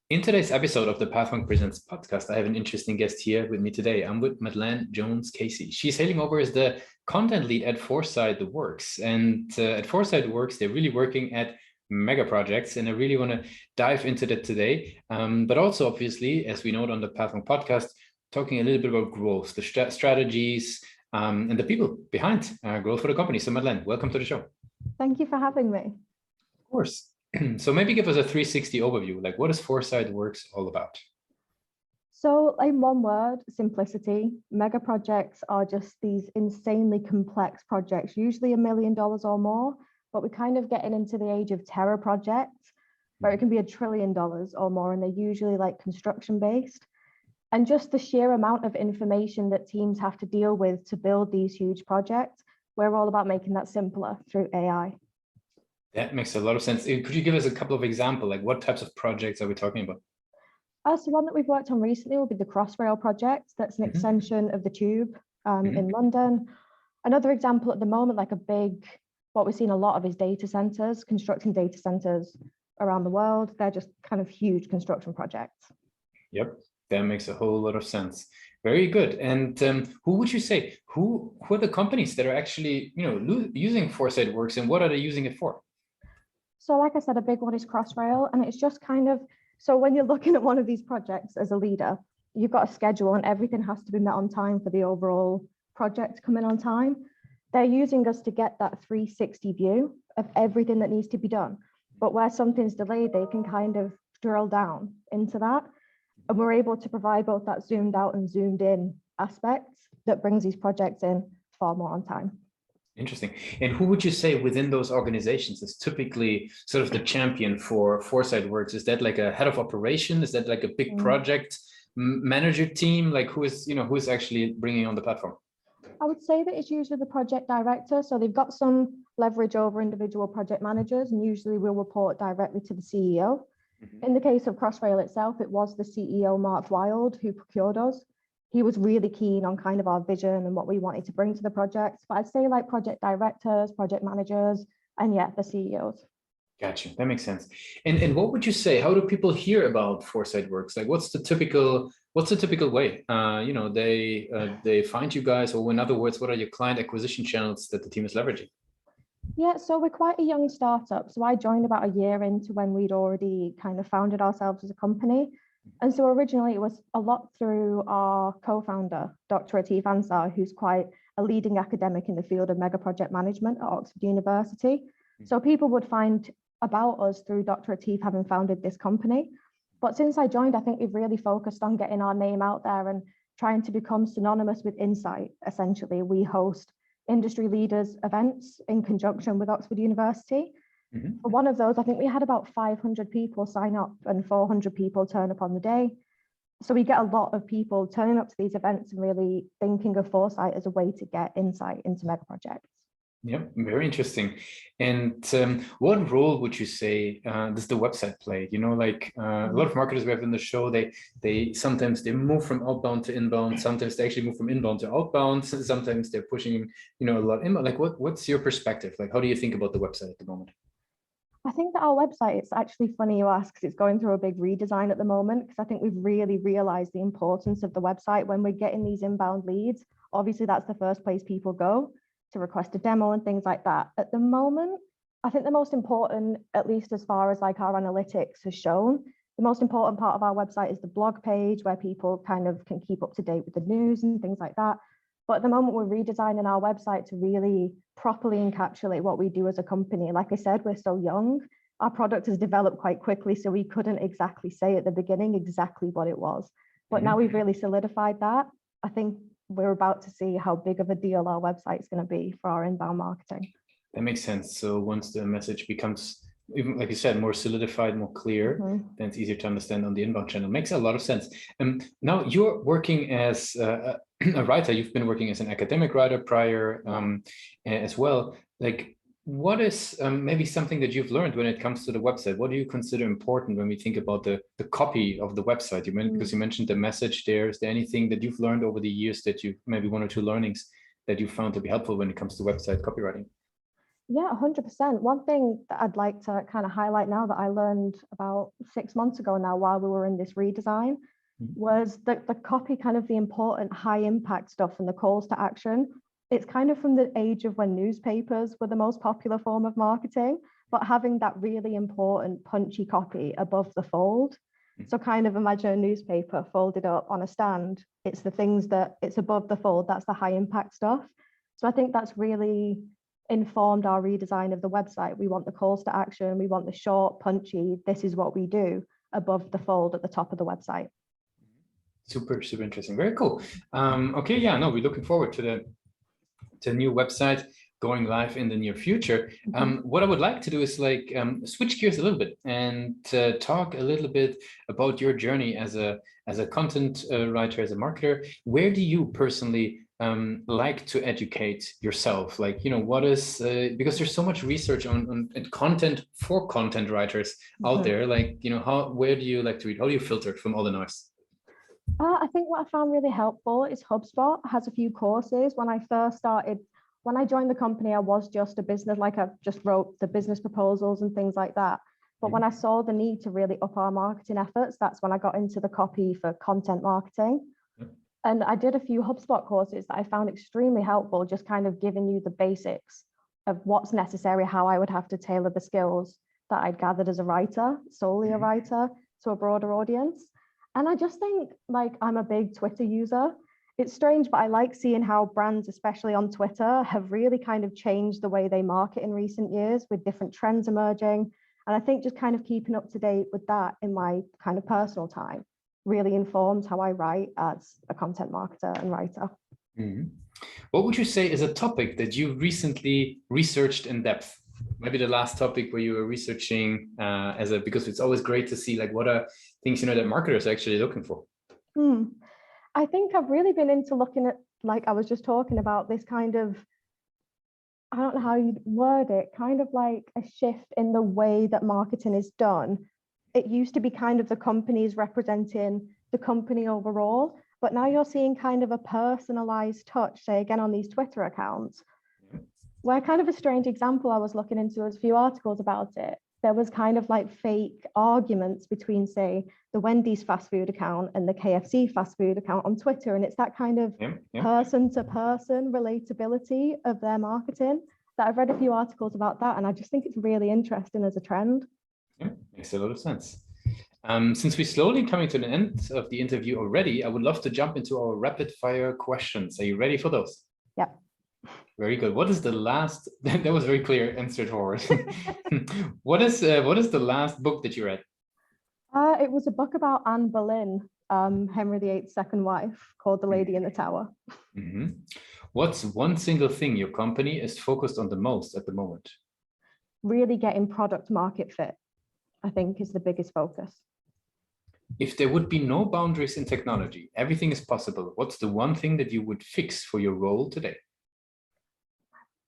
In today's episode of the Pathway Presents podcast, I have an interesting guest here with me today. I'm with Madeleine Jones-Casey. She's hailing over as the content lead at Foresight The Works. And at Foresight The Works, they're really working at Megaprojects. And I really want to dive into that today. But also, obviously, as we note on the Pathway podcast, talking a little bit about growth, the strategies, and the people behind growth for the company. So Madeleine, welcome to the show. Thank you for having me. Of course. So maybe give us a 360 overview. Like, what is Foresight Works all about? So in one word, simplicity. Mega projects are just these insanely complex projects, usually $1 million or more, but we're kind of getting into the age of terror projects where it can be $1 trillion or more, and they're usually like construction based. And just the sheer amount of information that teams have to deal with to build these huge projects, we're all about making that simpler through AI. That makes a lot of sense. Could you give us a couple of examples? Like, what types of projects are we talking about? So one that we've worked on recently will be the Crossrail project. That's an extension of the tube in London. Another example at the moment, like what we've seen a lot of is data centers, constructing data centers around the world. They're just kind of huge construction projects. Yep, that makes a whole lot of sense. Very good. And who would you say, who are the companies that are actually, using Foresight Works, and what are they using it for? So like I said, a big one is Crossrail, and it's just kind of, so when you're looking at one of these projects as a leader, you've got a schedule and everything has to be met on time for the overall project to come in on time. They're using us to get that 360 view of everything that needs to be done. But where something's delayed, they can kind of drill down into that. And we're able to provide both that zoomed out and zoomed in aspects that brings these projects in far more on time. Interesting. And who would you say within those organizations is typically sort of the champion for Foresight Works? Is that like a head of operation? Is that like a big project manager team? Like who's actually bringing on the platform? I would say that it's usually the project director. So they've got some leverage over individual project managers, and usually we'll report directly to the CEO. In the case of Crossrail itself, it was the CEO, Mark Wild, who procured us. He was really keen on kind of our vision and what we wanted to bring to the projects. But I'd say like project directors, project managers, and yeah, the CEOs. Gotcha. That makes sense. And what would you say? How do people hear about Foresight Works? Like, what's the typical way? They find you guys, or in other words, what are your client acquisition channels that the team is leveraging? Yeah, so we're quite a young startup. So I joined about a year into when we'd already kind of founded ourselves as a company. And so originally it was a lot through our co-founder, Dr. Atif Ansar, who's quite a leading academic in the field of mega project management at Oxford University. So people would find about us through Dr. Atif having founded this company. But since I joined, I think we've really focused on getting our name out there and trying to become synonymous with insight. Essentially, we host industry leaders events in conjunction with Oxford University. For one of those, I think we had about 500 people sign up and 400 people turn up on the day. So we get a lot of people turning up to these events and really thinking of Foresight as a way to get insight into mega projects. Yeah, very interesting. And what role would you say does the website play? A lot of marketers we have in the show, they sometimes they move from outbound to inbound. Sometimes they actually move from inbound to outbound. Sometimes they're pushing, a lot inbound. Like, what's your perspective? Like, how do you think about the website at the moment? I think that our website, it's actually funny you ask, because it's going through a big redesign at the moment, because I think we've really realized the importance of the website when we're getting these inbound leads. Obviously, that's the first place people go to request a demo and things like that. At the moment, I think the most important, at least as far as like our analytics has shown, the most important part of our website is the blog page where people kind of can keep up to date with the news and things like that. But at the moment, we're redesigning our website to really properly encapsulate what we do as a company. Like I said, we're so young. Our product has developed quite quickly, so we couldn't exactly say at the beginning exactly what it was. But now we've really solidified that. I think we're about to see how big of a deal our website is going to be for our inbound marketing. That makes sense. So once the message becomes, even like you said, more solidified, more clear, then it's easier to understand on the inbound channel. Makes a lot of sense. Now you're working as a writer. You've been working as an academic writer prior as well. Like, what is maybe something that you've learned when it comes to the website? What do you consider important when we think about the copy of the website? Because you mentioned the message there. Is there anything that you've learned over the years that you maybe one or two learnings that you found to be helpful when it comes to website copywriting? Yeah, 100%. One thing that I'd like to kind of highlight now that I learned about 6 months ago now while we were in this redesign was that the copy, kind of the important high impact stuff and the calls to action. It's kind of from the age of when newspapers were the most popular form of marketing, but having that really important punchy copy above the fold. So kind of imagine a newspaper folded up on a stand. It's the things that it's above the fold, that's the high impact stuff. So I think that's really informed our redesign of the website. We want the calls to action, we want the short, punchy, this is what we do above the fold at the top of the website. Super, super interesting. Very cool. Okay, yeah, no, we're looking forward to the new website going live in the near future. What I would like to do is like switch gears a little bit and talk a little bit about your journey as a content writer, as a marketer. Where do you personally like to educate yourself? Like, you know, what is because there's so much research on content for content writers out there. Like, you know, where do you like to read? How do you filter from all the noise? I think what I found really helpful is HubSpot has a few courses. When I joined the company, I was just a business, like I just wrote the business proposals and things like that. But when I saw the need to really up our marketing efforts, that's when I got into the copy for content marketing. And I did a few HubSpot courses that I found extremely helpful, just kind of giving you the basics of what's necessary, how I would have to tailor the skills that I'd gathered as a writer, solely a writer, to a broader audience. And I just think, like, I'm a big Twitter user. It's strange, but I like seeing how brands, especially on Twitter, have really kind of changed the way they market in recent years with different trends emerging. And I think just kind of keeping up to date with that in my kind of personal time really informs how I write as a content marketer and writer. What would you say is a topic that you recently researched in depth? Maybe the last topic where you were researching because it's always great to see like what are things, you know, that marketers are actually looking for. I think I've really been into looking at, like I was just talking about, this kind of, I don't know how you'd word it, kind of like a shift in the way that marketing is done. It used to be kind of the companies representing the company overall, but now you're seeing kind of a personalized touch, say again on these Twitter accounts, where kind of a strange example I was looking into was a few articles about it. There was kind of like fake arguments between, say, the Wendy's fast food account and the KFC fast food account on Twitter. And it's that kind of person-to-person relatability of their marketing that I've read a few articles about that. And I just think it's really interesting as a trend. Yeah, makes a lot of sense. Since we're slowly coming to the end of the interview already, I would love to jump into our rapid fire questions. Are you ready for those? Yeah. Very good. What is the last, that was very clear and straightforward. What is the last book that you read? It was a book about Anne Boleyn, Henry VIII's second wife, called The Lady in the Tower. What's one single thing your company is focused on the most at the moment? Really getting product market fit, I think, is the biggest focus. If there would be no boundaries in technology, everything is possible. What's the one thing that you would fix for your role today?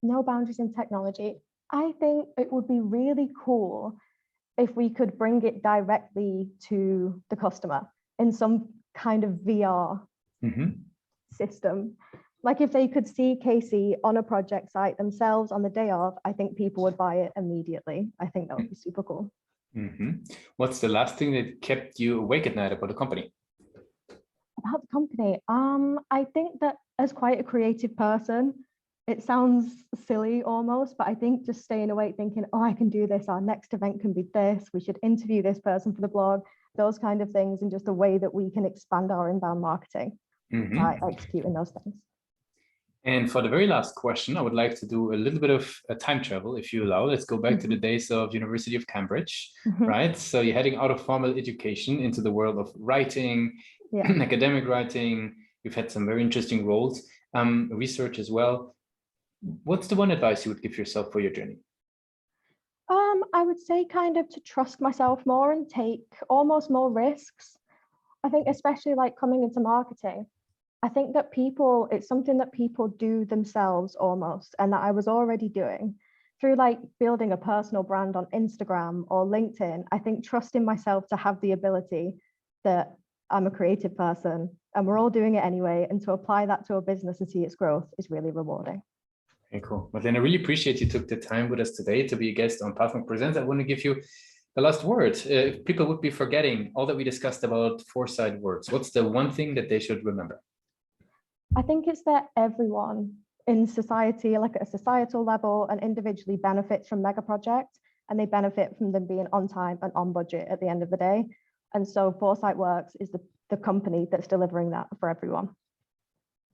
No boundaries in technology. I think it would be really cool if we could bring it directly to the customer in some kind of VR system. Like if they could see Casey on a project site themselves on the day of, I think people would buy it immediately. I think that would be super cool. What's the last thing that kept you awake at night about the company? About the company, I think that as quite a creative person, it sounds silly almost, but I think just staying awake thinking, oh, I can do this, our next event can be this, we should interview this person for the blog, those kind of things, and just a way that we can expand our inbound marketing by executing those things. And for the very last question, I would like to do a little bit of a time travel, if you allow. Let's go back to the days of University of Cambridge, right? So you're heading out of formal education into the world of writing, academic writing. You've had some very interesting roles, research as well. What's the one advice you would give yourself for your journey? I would say kind of to trust myself more and take almost more risks. I think especially like coming into marketing, I think that it's something that people do themselves almost, and that I was already doing through like building a personal brand on Instagram or LinkedIn. I think trusting myself to have the ability that I'm a creative person and we're all doing it anyway, and to apply that to a business and see its growth is really rewarding. Okay, cool. Madeleine, I really appreciate you took the time with us today to be a guest on Pathmark Presents. I want to give you the last word. If people would be forgetting all that we discussed about Foresight words, what's the one thing that they should remember? I think it's that everyone in society, like at a societal level and individually, benefits from Megaprojects, and they benefit from them being on time and on budget at the end of the day. And so Foresight Works is the company that's delivering that for everyone.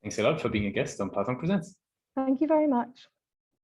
Thanks a lot for being a guest on Pathmark Presents. Thank you very much.